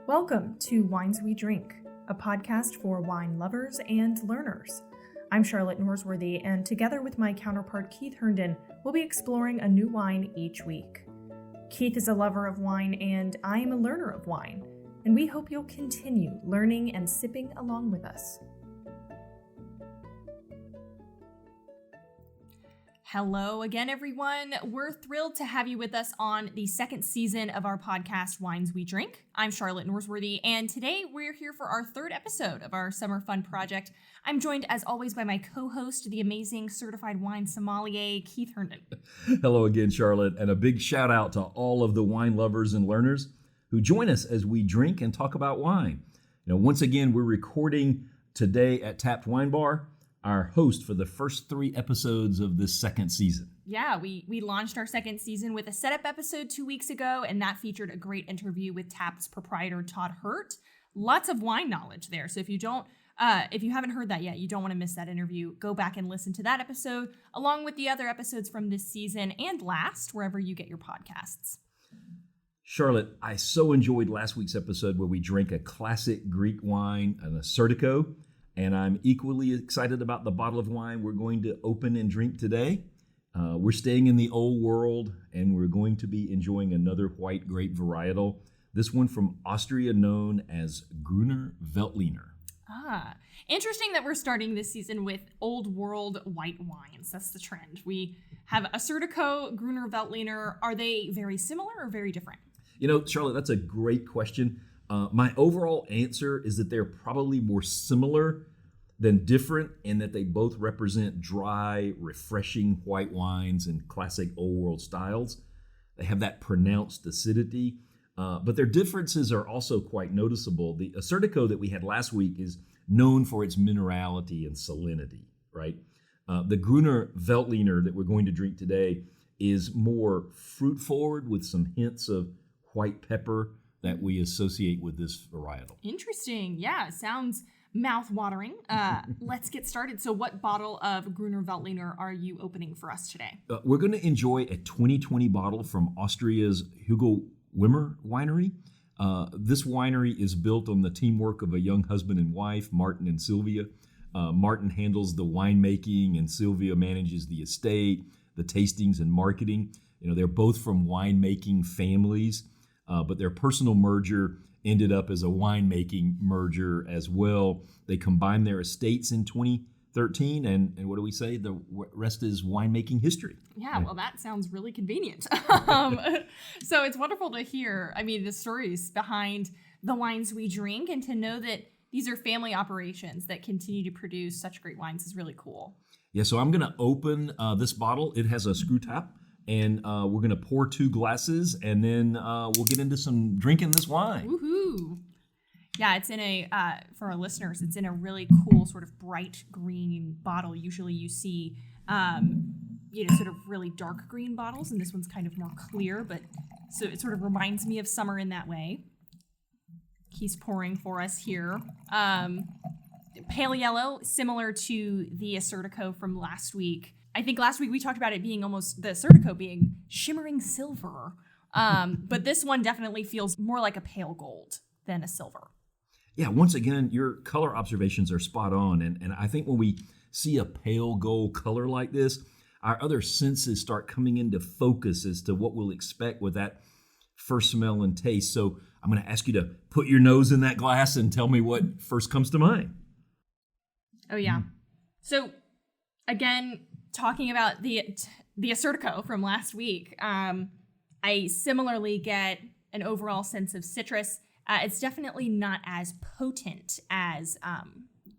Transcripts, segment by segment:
Welcome to Wines We Drink, a podcast for wine lovers and learners. I'm Charlotte Norsworthy, and together with my counterpart Keith Herndon, we'll be exploring a new wine each week. Keith is a lover of wine, and I am a learner of wine, and we hope you'll continue learning and sipping along with us. Hello again, everyone. We're thrilled to have you with us on the second season of our podcast, Wines We Drink. I'm Charlotte Norsworthy, and today we're here for our third episode of our summer fun project. I'm joined, as always, by my co-host, the amazing certified wine sommelier, Keith Herndon. Hello again, Charlotte, and a big shout out to all of the wine lovers and learners who join us as we drink and talk about wine. Once again, we're recording today at Tapped Wine Bar, our host for the first 3 episodes of this second season. Yeah, we launched our second season with a setup episode 2 weeks ago, and that featured a great interview with Tapped's proprietor, Todd Hurt. Lots of wine knowledge there. So if you haven't heard that yet, you don't want to miss that interview. Go back and listen to that episode, along with the other episodes from this season and last, wherever you get your podcasts. Charlotte, I so enjoyed last week's episode where we drank a classic Greek wine, an Assyrtiko, and I'm equally excited about the bottle of wine we're going to open and drink today. We're staying in the old world, and we're going to be enjoying another white grape varietal. This one from Austria, known as Gruner Veltliner. Interesting that we're starting this season with old world white wines. That's the trend. We have Assyrtiko, Gruner Veltliner. Are they very similar or very different? Charlotte, that's a great question. My overall answer is that they're probably more similar than different, in that they both represent dry, refreshing white wines and classic old world styles. They have that pronounced acidity, but their differences are also quite noticeable. The Assyrtiko that we had last week is known for its minerality and salinity, right? The Gruner Veltliner that we're going to drink today is more fruit forward with some hints of white pepper that we associate with this varietal. Interesting. Yeah, sounds mouth-watering. Let's get started. So what bottle of Gruner Veltliner are you opening for us today? We're going to enjoy a 2020 bottle from Austria's Hugo Wimmer winery. This winery is built on the teamwork of a young husband and wife, Martin and Sylvia. Martin handles the winemaking, and Sylvia manages the estate, the tastings, and marketing. They're both from winemaking families. But their personal merger ended up as a winemaking merger as well. They combined their estates in 2013, and what do we say? The rest is winemaking history. Yeah, well, that sounds really convenient. So it's wonderful to hear, the stories behind the wines we drink, and to know that these are family operations that continue to produce such great wines is really cool. Yeah, so I'm going to open this bottle. It has a screw top. And we're going to pour 2 glasses, and then we'll get into some drinking this wine. Woohoo! Yeah, it's in for our listeners, it's in a really cool sort of bright green bottle. Usually you see, sort of really dark green bottles, and this one's kind of more clear, but so it sort of reminds me of summer in that way. He's pouring for us here. Pale yellow, similar to the Assyrtiko from last week. I think last week we talked about it being almost, the Assyrtiko being shimmering silver. But this one definitely feels more like a pale gold than a silver. Yeah, once again, your color observations are spot on. And I think when we see a pale gold color like this, our other senses start coming into focus as to what we'll expect with that first smell and taste. So I'm going to ask you to put your nose in that glass and tell me what first comes to mind. Oh, yeah. So, again, talking about the Assyrtiko from last week, I similarly get an overall sense of citrus. It's definitely not as potent as,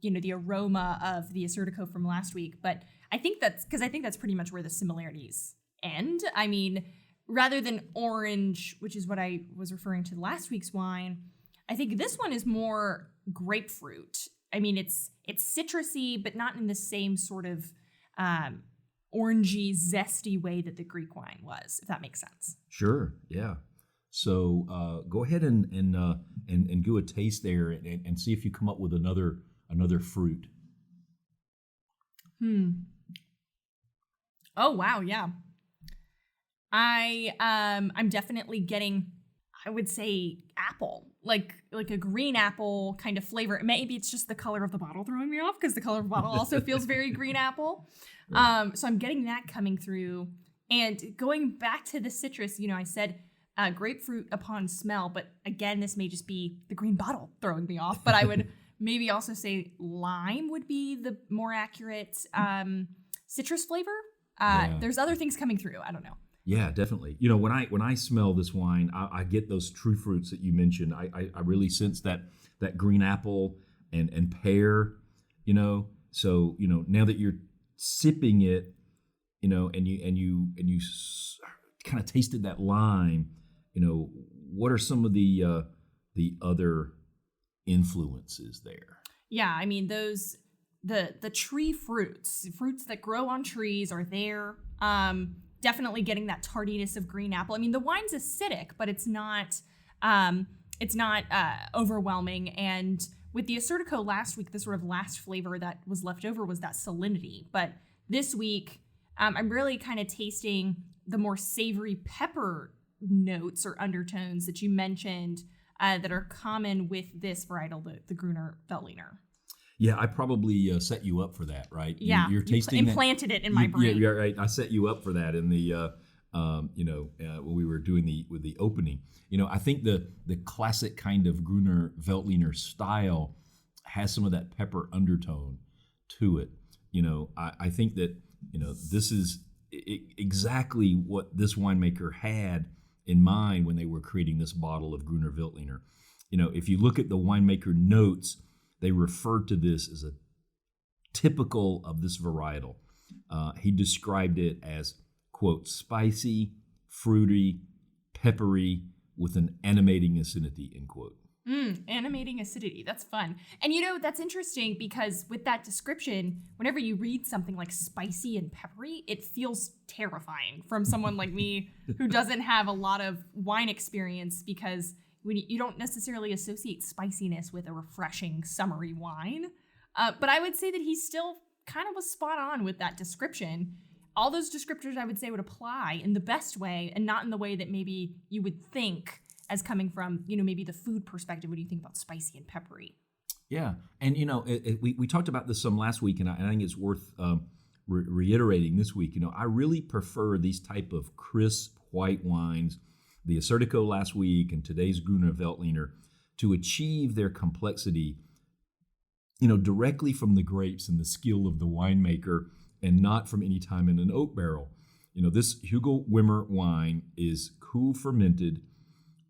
the aroma of the Assyrtiko from last week, but I think that's pretty much where the similarities end. Rather than orange, which is what I was referring to last week's wine, I think this one is more grapefruit. It's citrusy, but not in the same sort of orangey, zesty way that the Greek wine was, if that makes sense. Sure, yeah. So go ahead and do a taste there and see if you come up with another fruit. Oh wow, yeah. I'm definitely getting I would say apple, like a green apple kind of flavor. Maybe it's just the color of the bottle throwing me off, because the color of the bottle also feels very green apple. So I'm getting that coming through. And going back to the citrus, I said grapefruit upon smell, but again, this may just be the green bottle throwing me off. But I would maybe also say lime would be the more accurate citrus flavor. There's other things coming through. I don't know. Yeah, definitely. When I smell this wine, I get those true fruits that you mentioned. I really sense that green apple and pear. So now that you're sipping it, and you kind of tasted that lime, what are some of the other influences there? Yeah, I mean the tree fruits that grow on trees are there. Definitely getting that tardiness of green apple. I mean, the wine's acidic, but it's not overwhelming. And with the Assyrtiko last week, the sort of last flavor that was left over was that salinity. But this week, I'm really kind of tasting the more savory pepper notes or undertones that you mentioned that are common with this varietal, the Gruner Veltliner. Yeah, I probably set you up for that, right? Yeah, you're tasting implanted it in my brain. Yeah, right. I set you up for that in the when we were doing the opening. I think the classic kind of Gruner Veltliner style has some of that pepper undertone to it. I think that this is exactly what this winemaker had in mind when they were creating this bottle of Gruner Veltliner. If you look at the winemaker notes, they refer to this as a typical of this varietal. He described it as, quote, spicy, fruity, peppery, with an animating acidity, end quote. Animating acidity. That's fun. And that's interesting, because with that description, whenever you read something like spicy and peppery, it feels terrifying from someone like me who doesn't have a lot of wine experience, because when you don't necessarily associate spiciness with a refreshing summery wine. But I would say that he still kind of was spot on with that description. All those descriptors I would say would apply in the best way, and not in the way that maybe you would think as coming from, maybe the food perspective when you think about spicy and peppery. Yeah. And, we talked about this some last week, and I think it's worth reiterating this week. I really prefer these type of crisp white wines, the Assyrtiko last week and today's Gruner Veltliner, to achieve their complexity, directly from the grapes and the skill of the winemaker, and not from any time in an oak barrel. This Hugo Wimmer wine is cool fermented,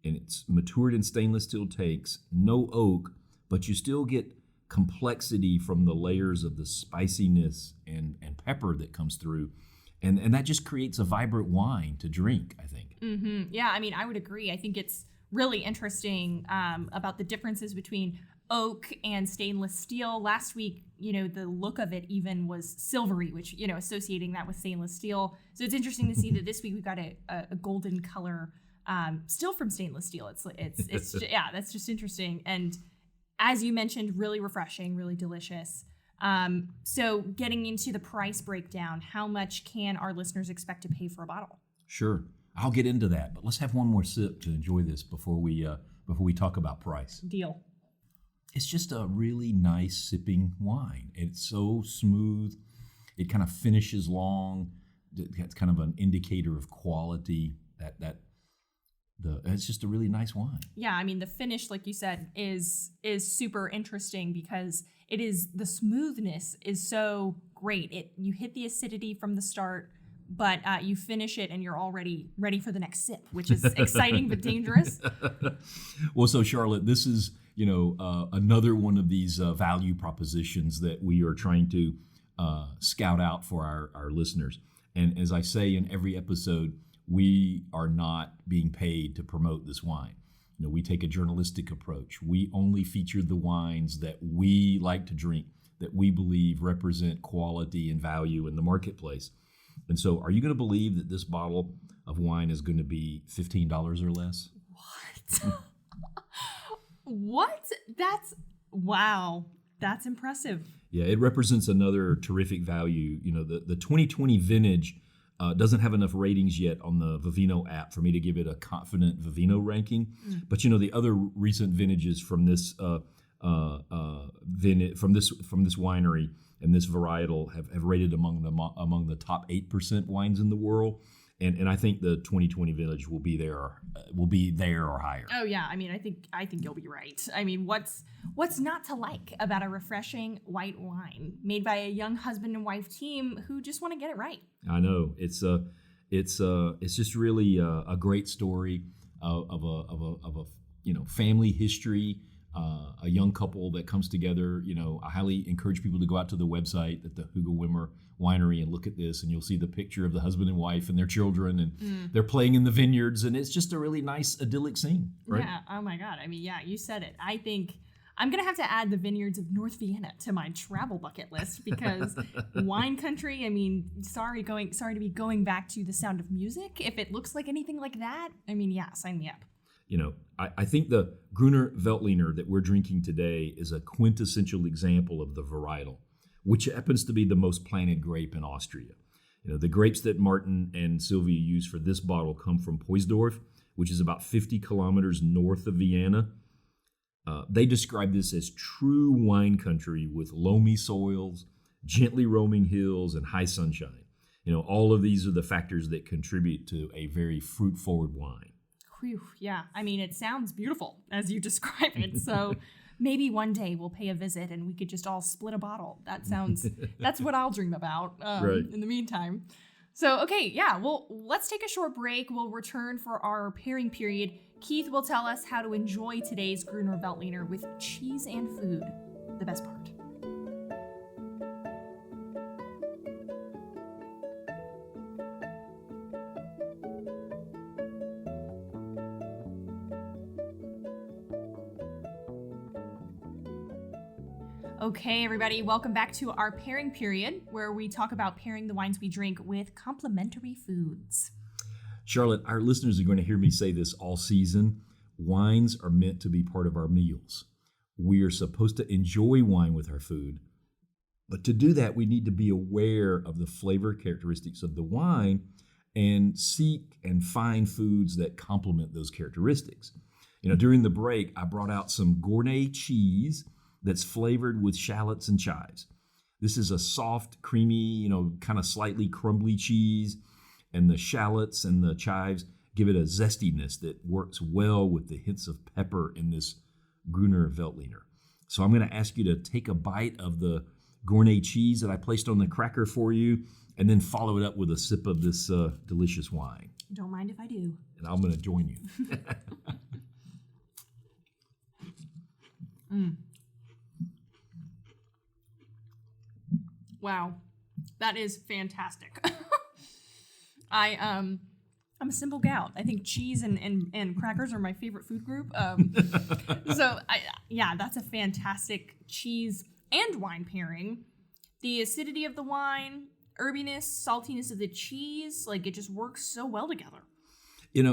and it's matured in stainless steel tanks, no oak, but you still get complexity from the layers of the spiciness and pepper that comes through. And that just creates a vibrant wine to drink, I think. Mm-hmm. Yeah, I mean, I would agree. I think it's really interesting about the differences between oak and stainless steel. Last week, the look of it even was silvery, which, associating that with stainless steel. So it's interesting to see that this week we've got a golden color still from stainless steel. It's yeah, that's just interesting. And as you mentioned, really refreshing, really delicious. So getting into the price breakdown, how much can our listeners expect to pay for a bottle? Sure. I'll get into that, but let's have one more sip to enjoy this before we talk about price. Deal. It's just a really nice sipping wine. It's so smooth. It kind of finishes long. It's kind of an indicator of quality. It's just a really nice wine. Yeah, I mean, the finish, like you said, is super interesting, because the smoothness is so great. You hit the acidity from the start, but you finish it and you're already ready for the next sip, which is exciting but dangerous. Well, so Charlotte, this is another one of these value propositions that we are trying to scout out for our listeners. And as I say in every episode, we are not being paid to promote this wine. We take a journalistic approach. We only feature the wines that we like to drink, that we believe represent quality and value in the marketplace. And so, are you going to believe that this bottle of wine is going to be $15 or less? What? What? Wow. That's impressive. Yeah, it represents another terrific value. The 2020 vintage Doesn't have enough ratings yet on the Vivino app for me to give it a confident Vivino ranking. But the other recent vintages from this from this winery and this varietal have rated among the top 8% wines in the world. And I think the 2020 vintage will be there or higher. Oh yeah, I mean, I think you'll be right. I mean, what's not to like about a refreshing white wine made by a young husband and wife team who just want to get it right? I know it's just really a great story of a family history, a young couple that comes together. I highly encourage people to go out to the website at the Hugo Wimmer Winery and look at this, and you'll see the picture of the husband and wife and their children, and they're playing in the vineyards, and it's just a really nice idyllic scene, right? Yeah. Oh my God. I mean, yeah, you said it. I think I'm gonna have to add the vineyards of North Vienna to my travel bucket list because wine country. I mean, sorry to be going back to The Sound of Music. If it looks like anything like that, I mean, yeah, sign me up. I think the Gruner Veltliner that we're drinking today is a quintessential example of the varietal, which happens to be the most planted grape in Austria. The grapes that Martin and Sylvia use for this bottle come from Poisdorf, which is about 50 kilometers north of Vienna. They describe this as true wine country with loamy soils, gently roaming hills, and high sunshine. All of these are the factors that contribute to a very fruit-forward wine. Whew, yeah, I mean, it sounds beautiful as you describe it. So maybe one day we'll pay a visit and we could just all split a bottle. That's what I'll dream about Right. in the meantime. So, okay, yeah, well, let's take a short break. We'll return for our pairing period. Keith will tell us how to enjoy today's Gruner Veltliner with cheese and food, the best part. Okay, everybody, welcome back to our pairing period, where we talk about pairing the wines we drink with complementary foods. Charlotte, our listeners are going to hear me say this all season. Wines are meant to be part of our meals. We are supposed to enjoy wine with our food. But to do that, we need to be aware of the flavor characteristics of the wine and seek and find foods that complement those characteristics. During the break, I brought out some Gournay cheese that's flavored with shallots and chives. This is a soft, creamy, kind of slightly crumbly cheese, and the shallots and the chives give it a zestiness that works well with the hints of pepper in this Gruner Veltliner. So I'm going to ask you to take a bite of the Gournay cheese that I placed on the cracker for you, and then follow it up with a sip of this delicious wine. Don't mind if I do. And I'm going to join you. Wow, that is fantastic. I'm a simple gal. I think cheese and crackers are my favorite food group. That's a fantastic cheese and wine pairing. The acidity of the wine, herbiness, saltiness of the cheese, it just works so well together.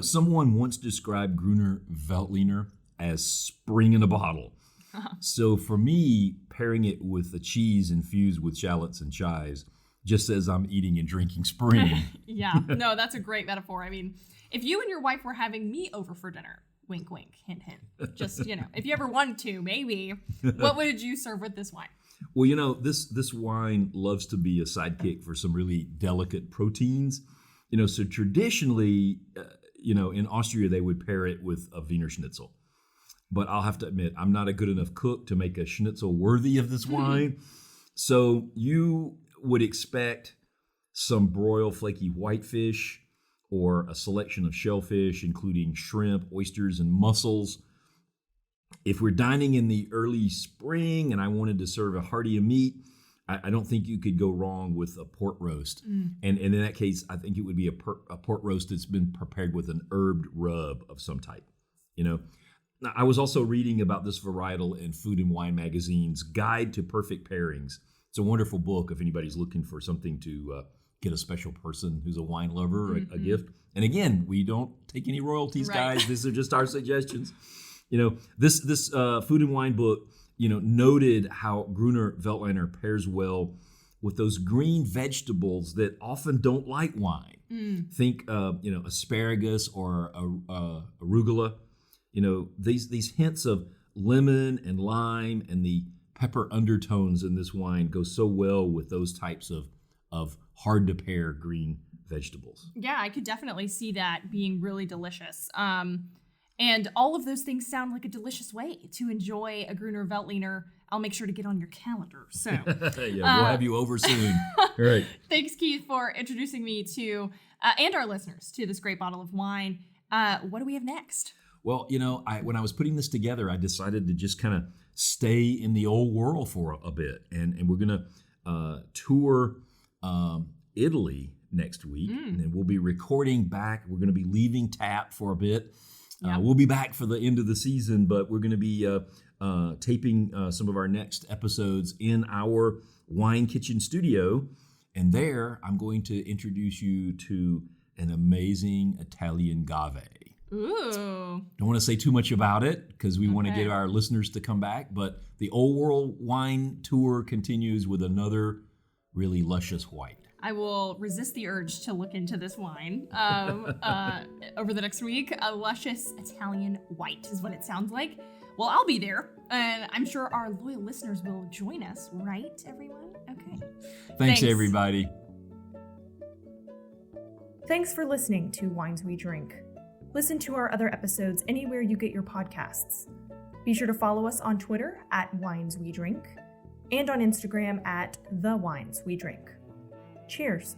Someone once described Gruner Veltliner as spring in a bottle. So for me, pairing it with the cheese infused with shallots and chives just says I'm eating and drinking spring. Yeah, no, that's a great metaphor. I mean, if you and your wife were having me over for dinner, wink, wink, hint, hint, just, if you ever wanted to, maybe, what would you serve with this wine? Well, this wine loves to be a sidekick for some really delicate proteins. So traditionally, in Austria, they would pair it with a Wiener Schnitzel. But I'll have to admit, I'm not a good enough cook to make a schnitzel worthy of this wine. So you would expect some broiled flaky whitefish or a selection of shellfish, including shrimp, oysters, and mussels. If we're dining in the early spring and I wanted to serve a hearty meat, I don't think you could go wrong with a pork roast. And in that case, I think it would be a pork roast that's been prepared with an herbed rub of some type. Now, I was also reading about this varietal in Food and Wine Magazine's Guide to Perfect Pairings. It's a wonderful book if anybody's looking for something to get a special person who's a wine lover a gift. And again, we don't take any royalties, right, guys. These are just our suggestions. This Food and Wine book, noted how Gruner Veltliner pairs well with those green vegetables that often don't like wine. Think, asparagus or arugula. These hints of lemon and lime and the pepper undertones in this wine go so well with those types of hard to pair green vegetables. Yeah, I could definitely see that being really delicious. And all of those things sound like a delicious way to enjoy a Gruner Veltliner. I'll make sure to get on your calendar. So we'll have you over soon. Right. Thanks, Keith, for introducing me to and our listeners to this great bottle of wine. What do we have next? Well, when I was putting this together, I decided to just kind of stay in the old world for a bit, and we're gonna tour Italy next week, and then we'll be recording back. We're going to be leaving TAP for a bit. We'll be back for the end of the season, but we're going to be taping some of our next episodes in our wine kitchen studio. And there, I'm going to introduce you to an amazing Italian Gave. Ooh. Don't want to say too much about it because we want to get our listeners to come back. But the Old World Wine Tour continues with another really luscious white. I will resist the urge to look into this wine over the next week. A luscious Italian white is what it sounds like. Well, I'll be there, and I'm sure our loyal listeners will join us, right, everyone? Okay. Thanks, everybody. Thanks for listening to Wines We Drink. Listen to our other episodes anywhere you get your podcasts. Be sure to follow us on Twitter @WinesWeDrink and on Instagram @TheWinesWeDrink. Cheers.